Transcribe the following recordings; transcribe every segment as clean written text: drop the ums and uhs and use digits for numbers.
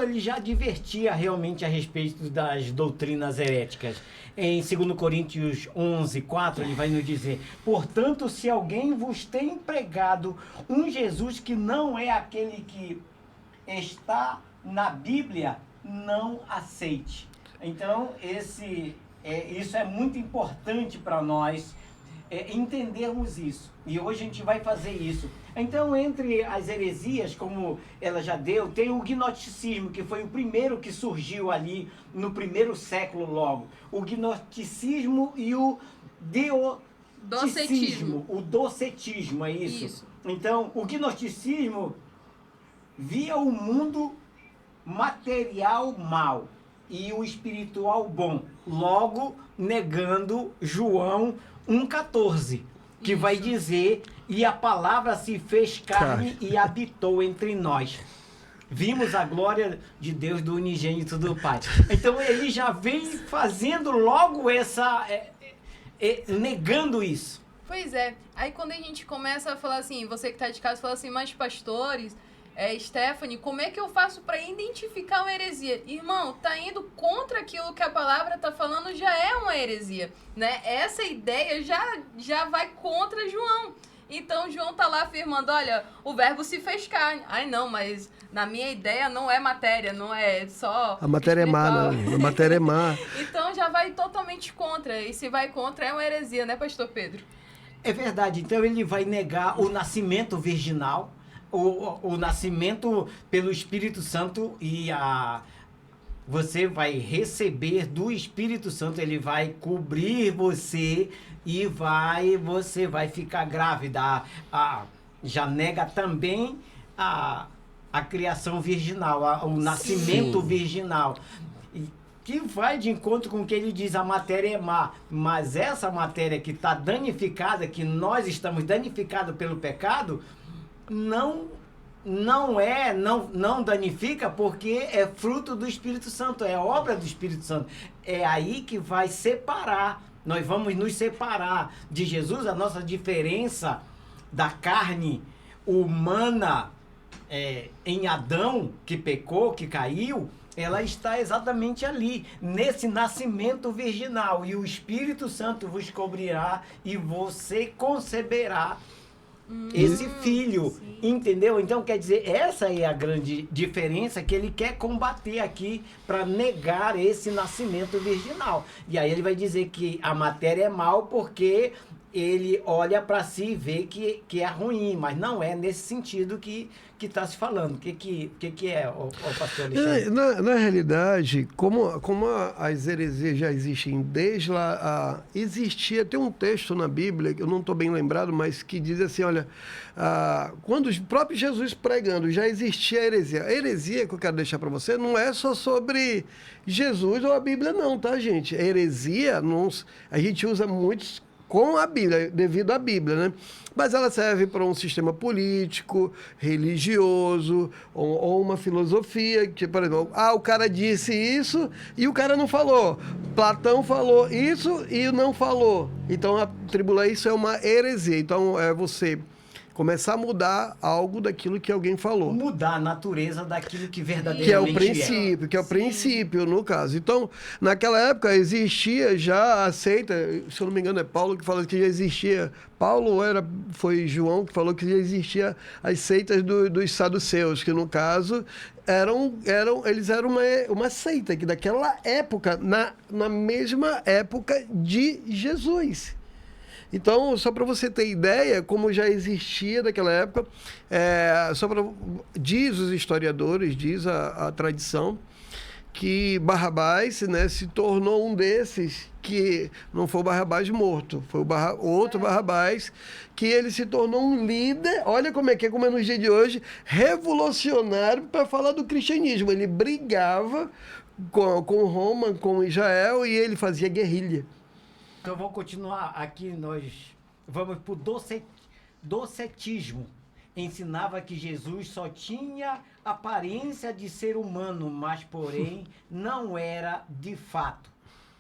Paulo ele já advertia realmente a respeito das doutrinas heréticas. Em 2 Coríntios 11:4, ele vai nos dizer: portanto, se alguém vos tem pregado um Jesus que não é aquele que está na Bíblia, não aceite. Então, isso é muito importante para nós entendermos isso. E hoje a gente vai fazer isso. Então, entre as heresias, como ela já deu, tem o gnosticismo, que foi o primeiro que surgiu ali no primeiro século logo. O gnosticismo e o docetismo. O docetismo, é isso? Então, o gnosticismo via o mundo material mal e o espiritual bom, logo negando João 1,14, que vai dizer: e a palavra se fez carne e habitou entre nós. Vimos a glória de Deus, do unigênito do Pai. Então ele já vem fazendo logo negando isso. Pois é. Aí quando a gente começa a falar assim, você que está de casa fala assim, mas pastores, Stephanie, como é que eu faço para identificar uma heresia? Irmão, tá indo contra aquilo que a palavra tá falando, já é uma heresia, né? Essa ideia já vai contra João. Então João tá lá afirmando, olha, o verbo se fez carne. Ai não, mas na minha ideia não é matéria, não é só a matéria espiritual. é má, não. A matéria é má. Então já vai totalmente contra. E se vai contra é uma heresia, né, pastor Pedro? É verdade. Então ele vai negar o nascimento virginal, o nascimento pelo Espírito Santo, e você vai receber do Espírito Santo, ele vai cobrir você e você vai ficar grávida. Já nega também a criação virginal, o nascimento virginal. Que vai de encontro com o que ele diz, a matéria é má, mas essa matéria que está danificada, que nós estamos danificados pelo pecado, não danifica, porque é fruto do Espírito Santo, é obra do Espírito Santo. É aí que vai separar, nós vamos nos separar de Jesus. A nossa diferença da carne humana em Adão, que pecou, que caiu, ela está exatamente ali, nesse nascimento virginal, e o Espírito Santo vos cobrirá e você conceberá esse filho, sim. Entendeu? Então, quer dizer, essa é a grande diferença que ele quer combater aqui para negar esse nascimento virginal. E aí ele vai dizer que a matéria é mal porque ele olha para si e vê que é ruim, mas não é nesse sentido que está se falando. O que é, o pastor Alexandre? Na realidade, como as heresias já existem desde lá, existia, tem um texto na Bíblia, que eu não estou bem lembrado, mas que diz assim, olha, quando o próprio Jesus pregando, já existia a heresia. A heresia que eu quero deixar para você não é só sobre Jesus ou a Bíblia não, tá, gente? A heresia, a gente usa muitos com a Bíblia, devido à Bíblia, né? Mas ela serve para um sistema político, religioso, ou uma filosofia, que, por exemplo, o cara disse isso e o cara não falou. Platão falou isso e não falou. Então, atribular isso é uma heresia. Então, é você começar a mudar algo daquilo que alguém falou. Mudar a natureza daquilo que verdadeiramente que é o princípio, que é o princípio, no caso. Então, naquela época existia já a seita, se eu não me engano é Paulo que fala que já existia, foi João que falou que já existia as seitas dos saduceus, que no caso eles eram uma seita, que daquela época, na mesma época de Jesus. Então, só para você ter ideia, como já existia naquela época, diz os historiadores, diz a tradição, que Barrabás, né, se tornou um desses, que não foi o Barrabás morto, foi outro Barrabás, que ele se tornou um líder, olha como é no dia de hoje, revolucionário para falar do cristianismo. Ele brigava com Roma, com Israel, e ele fazia guerrilha. Então vamos continuar aqui, nós vamos para o docetismo. Ensinava que Jesus só tinha aparência de ser humano, mas porém não era de fato.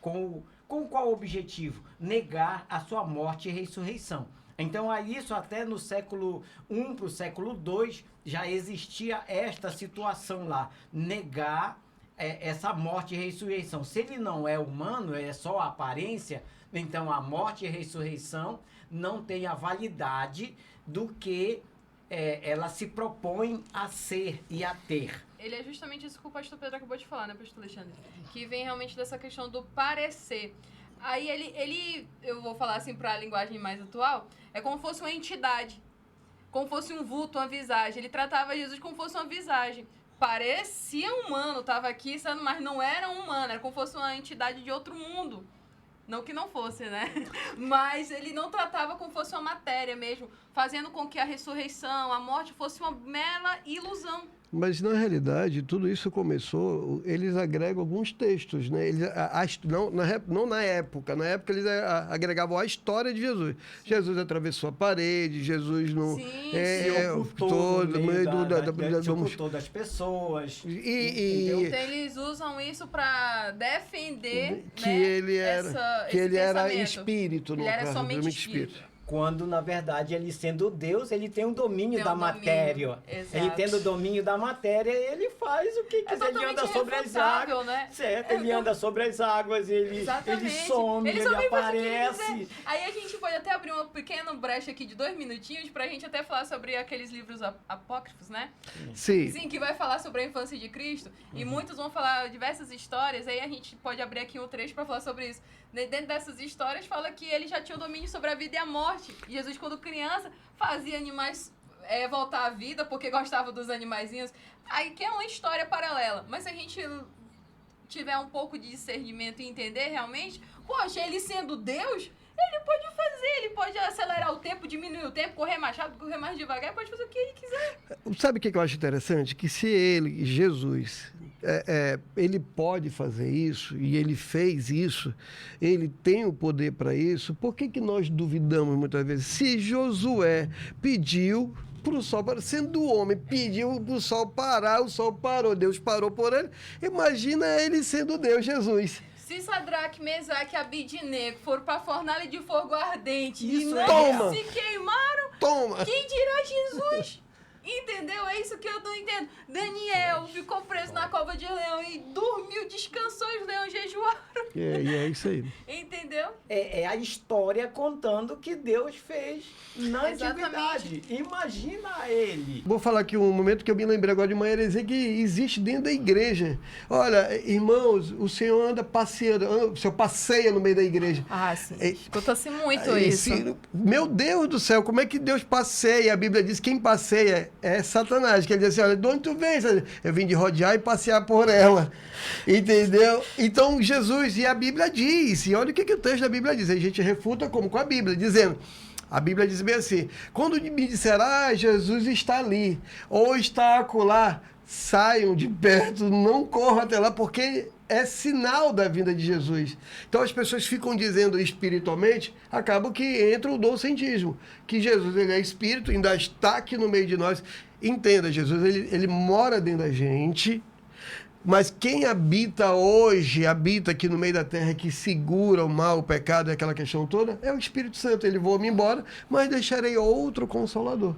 Com qual objetivo? Negar a sua morte e ressurreição. Então, a isso até no século I para o século II já existia esta situação lá, negar essa morte e ressurreição. Se ele não é humano, é só aparência, então a morte e a ressurreição não tem a validade do que ela se propõe a ser e a ter. Ele é justamente isso que o pastor Pedro acabou de falar, né, pastor Alexandre? Que vem realmente dessa questão do parecer. Aí ele, eu vou falar assim para a linguagem mais atual, é como se fosse uma entidade, como se fosse um vulto, uma visagem. Ele tratava Jesus como se fosse uma visagem. Parecia humano, estava aqui, mas não era humano, era como se fosse uma entidade de outro mundo. Não que não fosse, né? Mas ele não tratava como se fosse uma matéria mesmo, fazendo com que a ressurreição, a morte fosse uma mera ilusão. Mas, na realidade, tudo isso começou, eles agregam alguns textos, né? Eles, não na época eles agregavam a história de Jesus. Sim. Jesus atravessou a parede, Jesus não... se ocultou no meio se ocultou das pessoas. Então, eles usam isso para defender que ele era espírito. Ele era somente espírito. Quando, na verdade, ele sendo Deus, ele tem um domínio da matéria. Exato. Ele tendo o domínio da matéria, ele faz o que quiser. Ele anda sobre as águas. Né? Certo, ele anda sobre as águas, ele some, ele aparece. Aí a gente pode até abrir uma pequena brecha aqui de 2 minutinhos pra gente até falar sobre aqueles livros apócrifos, né? Sim. Sim, que vai falar sobre a infância de Cristo. E muitos vão falar diversas histórias. Aí a gente pode abrir aqui um trecho pra falar sobre isso. Dentro dessas histórias fala que ele já tinha o domínio sobre a vida e a morte. Jesus, quando criança, fazia animais voltar à vida porque gostava dos animaizinhos. Aí que é uma história paralela. Mas se a gente tiver um pouco de discernimento e entender realmente, poxa, ele sendo Deus, ele pode fazer, ele pode acelerar o tempo, diminuir o tempo, correr mais rápido, correr mais devagar, pode fazer o que ele quiser. Sabe o que eu acho interessante? Que se ele, Jesus, ele pode fazer isso, e ele fez isso, ele tem o poder para isso, por que nós duvidamos muitas vezes? Se Josué pediu para o sol parar, sendo homem, pediu para o sol parar, o sol parou, Deus parou por ele, imagina ele sendo Deus, Jesus. Se Sadraque, Mesaque e Abidnego foram para a fornalha de fogo ardente e não se queimaram, quem dirá Jesus? Entendeu? É isso que eu não entendo. Daniel ficou preso na cova de leão e dormiu, descansou e os leões jejuaram. É isso aí. Entendeu? É a história contando que Deus fez na antiguidade. Imagina ele. Vou falar aqui um momento que eu me lembrei agora de uma heresia que existe dentro da igreja. Olha, irmãos, o Senhor anda passeando, o Senhor passeia no meio da igreja. Ah, sim. Escuta-se muito isso. Meu Deus do céu, como é que Deus passeia? A Bíblia diz que quem passeia é Satanás, que ele diz assim, olha, de onde tu vens? Eu vim de rodear e passear por ela, entendeu? Então, Jesus, e a Bíblia diz, e olha o que o texto da Bíblia diz, a gente refuta como com a Bíblia, dizendo, a Bíblia diz bem assim, quando me disser, Jesus está ali, ou está acolá, saiam de perto, não corram até lá, porque é sinal da vinda de Jesus. Então as pessoas ficam dizendo espiritualmente, acaba que entra o docentismo, que Jesus ele é espírito, ainda está aqui no meio de nós. Entenda, Jesus ele mora dentro da gente, mas quem habita hoje, habita aqui no meio da terra, que segura o mal, o pecado e aquela questão toda, é o Espírito Santo. Ele voa-me embora, mas deixarei outro Consolador,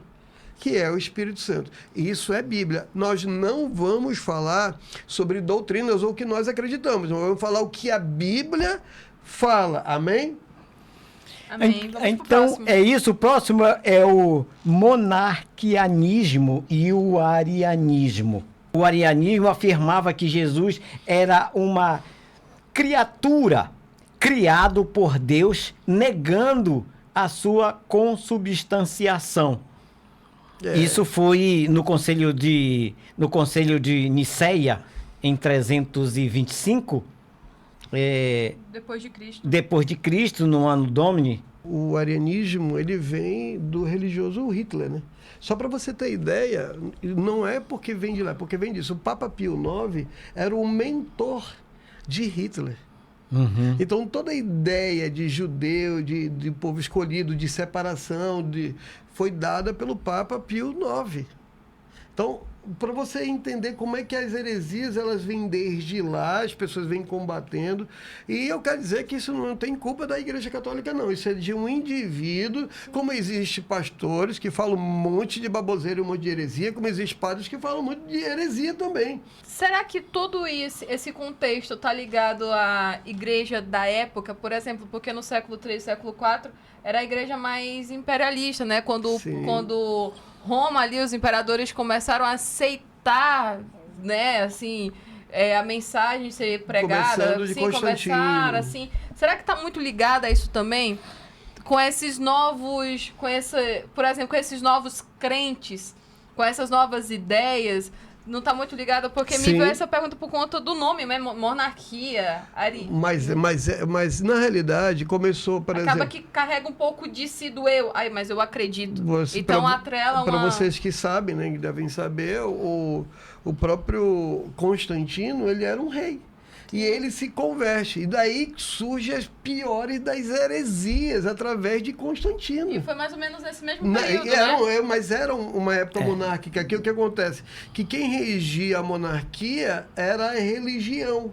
que é o Espírito Santo. Isso é Bíblia. Nós não vamos falar sobre doutrinas ou o que nós acreditamos. Nós vamos falar o que a Bíblia fala. Amém? Amém. Então, é isso. O próximo é o monarquianismo e o arianismo. O arianismo afirmava que Jesus era uma criatura criado por Deus, negando a sua consubstanciação. Isso foi no Conselho de Nicéia, em 325. Depois de Cristo, no ano Domini. O arianismo, ele vem do religioso Hitler, né? Só para você ter ideia, não é porque vem de lá, porque vem disso. O Papa Pio IX era o mentor de Hitler. Uhum. Então, toda a ideia de judeu, de povo escolhido, de separação, foi dada pelo Papa Pio IX. Então, para você entender como é que as heresias elas vêm desde lá, as pessoas vêm combatendo. E eu quero dizer que isso não tem culpa da Igreja Católica, não. Isso é de um indivíduo, como existe pastores que falam um monte de baboseira e um monte de heresia, como existe padres que falam muito de heresia também. Será que todo esse contexto está ligado à igreja da época? Por exemplo, porque no século III, século IV, era a igreja mais imperialista, né? Quando Roma ali, os imperadores começaram a aceitar, né, assim, a mensagem ser pregada, começaram, assim. Será que está muito ligada a isso também? Com esses novos, por exemplo, com esses novos crentes, com essas novas ideias, não está muito ligada, porque me veio essa pergunta por conta do nome, né? Monarquia. Mas na realidade começou, por exemplo... Acaba que carrega um pouco de si do eu. Mas eu acredito. Então atrela uma... Para vocês que sabem, né, que devem saber, o próprio Constantino, ele era um rei. E ele se converte. E daí surgem as piores das heresias através de Constantino. E foi mais ou menos nesse mesmo período, né? Mas era uma época monárquica. Que o que acontece? Que quem regia a monarquia era a religião.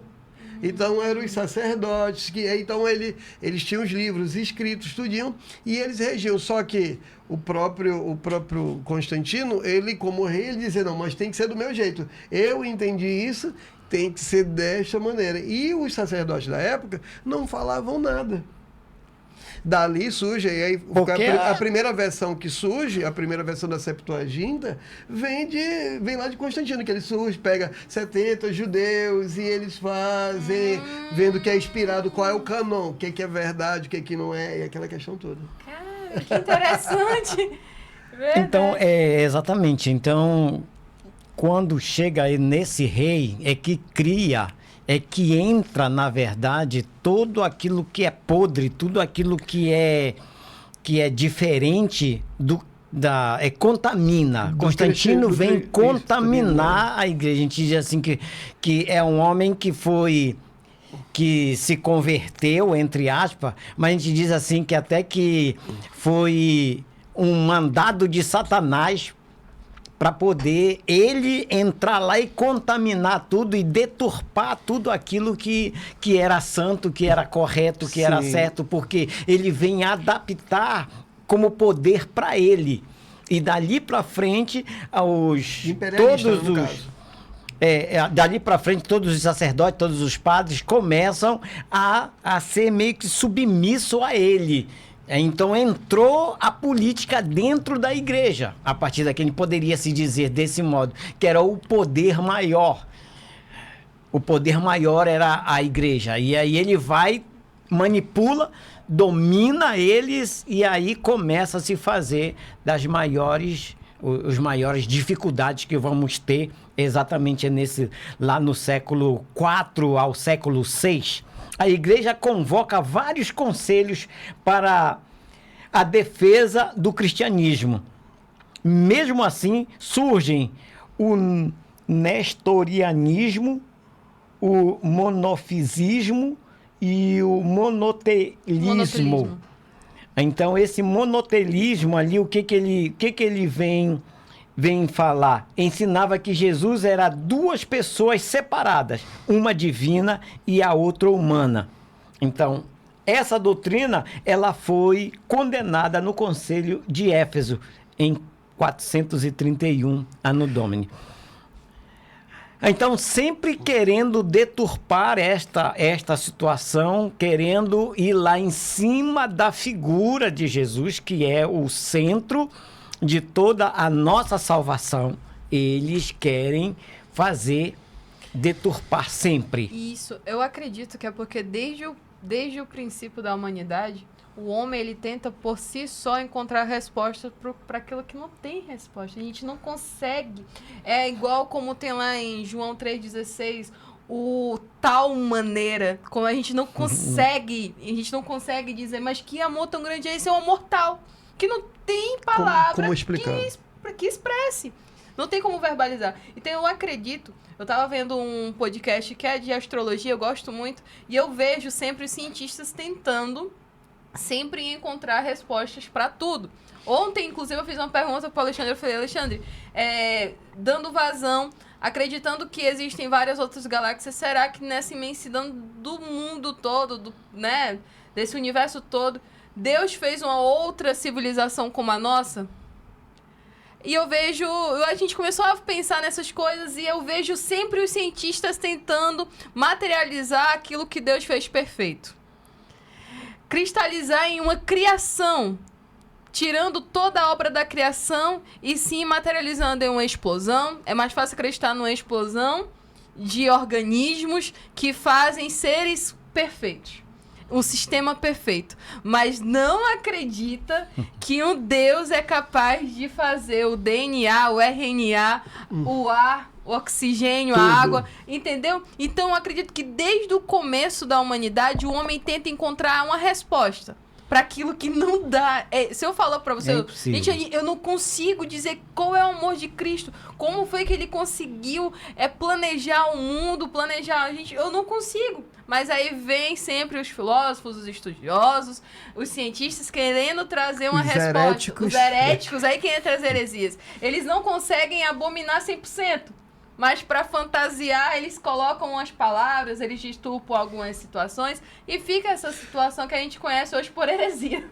Então eram os sacerdotes, então eles tinham os livros escritos, tudinho, e eles regiam. Só que o próprio Constantino, ele como rei, ele dizia, não, mas tem que ser do meu jeito. Eu entendi isso, tem que ser desta maneira. E os sacerdotes da época não falavam nada. Dali surge, e aí a primeira versão que surge, a primeira versão da Septuaginta, vem lá de Constantino, que ele surge, pega 70 judeus e eles fazem, vendo que é inspirado, qual é o canon, o que é verdade, o que não é, e aquela questão toda. Cara, que interessante! Então, exatamente. Então, quando chega nesse rei, é que que entra, na verdade, todo aquilo que é podre, tudo aquilo que é diferente contamina. Constantino vem contaminar a igreja. A gente diz assim que é um homem que se converteu, entre aspas, mas a gente diz assim que até que foi um mandado de Satanás para poder ele entrar lá e contaminar tudo e deturpar tudo aquilo que era santo, que era correto, que era certo, porque ele vem adaptar como poder para ele. E dali para frente, dali para frente, todos os sacerdotes, todos os padres começam a ser meio que submisso a ele. Então entrou a política dentro da igreja. A partir daquele poderia se dizer desse modo, que era o poder maior. O poder maior era a igreja. E aí ele vai, manipula, domina eles e aí começa a se fazer os maiores dificuldades que vamos ter exatamente lá no século IV ao século VI. A igreja convoca vários conselhos para a defesa do cristianismo. Mesmo assim, surgem o nestorianismo, o monofisismo e o monotelismo. Então, esse monotelismo ali, o que ele vem falar? Ensinava que Jesus era duas pessoas separadas, uma divina e a outra humana. Então, essa doutrina, ela foi condenada no Concílio de Éfeso, em 431 Anno Domini. Então, sempre querendo deturpar esta situação, querendo ir lá em cima da figura de Jesus, que é o centro de toda a nossa salvação. Eles querem deturpar sempre. Isso, eu acredito que é porque desde o princípio da humanidade, o homem ele tenta por si só encontrar resposta para aquilo que não tem resposta. A gente não consegue. É igual como tem lá em João 3,16, o tal maneira, como a gente não consegue dizer, mas que amor tão grande é esse? É um amor tal, que não tem palavra como explicar? Que expresse. Não tem como verbalizar. Então eu acredito, eu estava vendo um podcast que é de astrologia, eu gosto muito, e eu vejo sempre os cientistas tentando sempre encontrar respostas para tudo. Ontem, inclusive, eu fiz uma pergunta para o Alexandre. Eu falei, Alexandre, dando vazão, acreditando que existem várias outras galáxias, será que nessa imensidão do mundo todo, né, desse universo todo, Deus fez uma outra civilização como a nossa? E eu vejo... A gente começou a pensar nessas coisas e eu vejo sempre os cientistas tentando materializar aquilo que Deus fez perfeito. Cristalizar em uma criação, tirando toda a obra da criação e sim materializando em uma explosão. É mais fácil acreditar numa explosão de organismos que fazem seres perfeitos. Um sistema perfeito. Mas não acredita que um Deus é capaz de fazer o DNA, o RNA, o ar, o oxigênio, Tudo. a água, entendeu? Então eu acredito que desde o começo da humanidade o homem tenta encontrar uma resposta para aquilo que não dá. Se eu falar para você, gente, eu não consigo dizer qual é o amor de Cristo, como foi que ele conseguiu planejar o mundo, planejar a gente, eu não consigo. Mas aí vem sempre os filósofos, os estudiosos, os cientistas querendo trazer uma resposta. Heréticos. Os heréticos, aí quem entra as heresias. Eles não conseguem abominar 100%. Mas para fantasiar, eles colocam umas palavras, eles destupam algumas situações e fica essa situação que a gente conhece hoje por heresia.